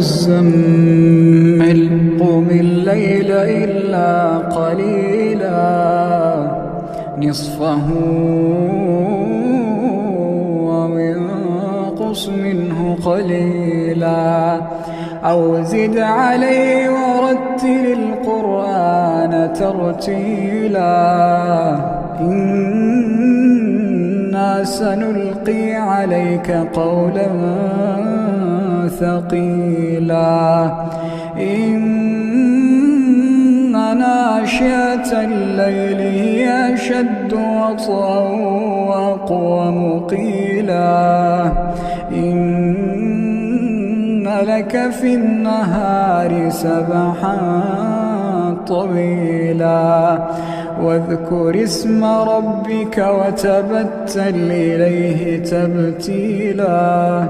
وزمل قم الليل إلا قليلا نصفه وانقص منه قليلا أو زد عليه ورتل القرآن ترتيلا إنا سنلقي عليك قولا ثقيلا إن ناشئة الليل هي أشد وطئا وأقوم قيلا إن لك في النهار سبحا طويلا واذكر اسم ربك وتبتل إليه تبتيلا.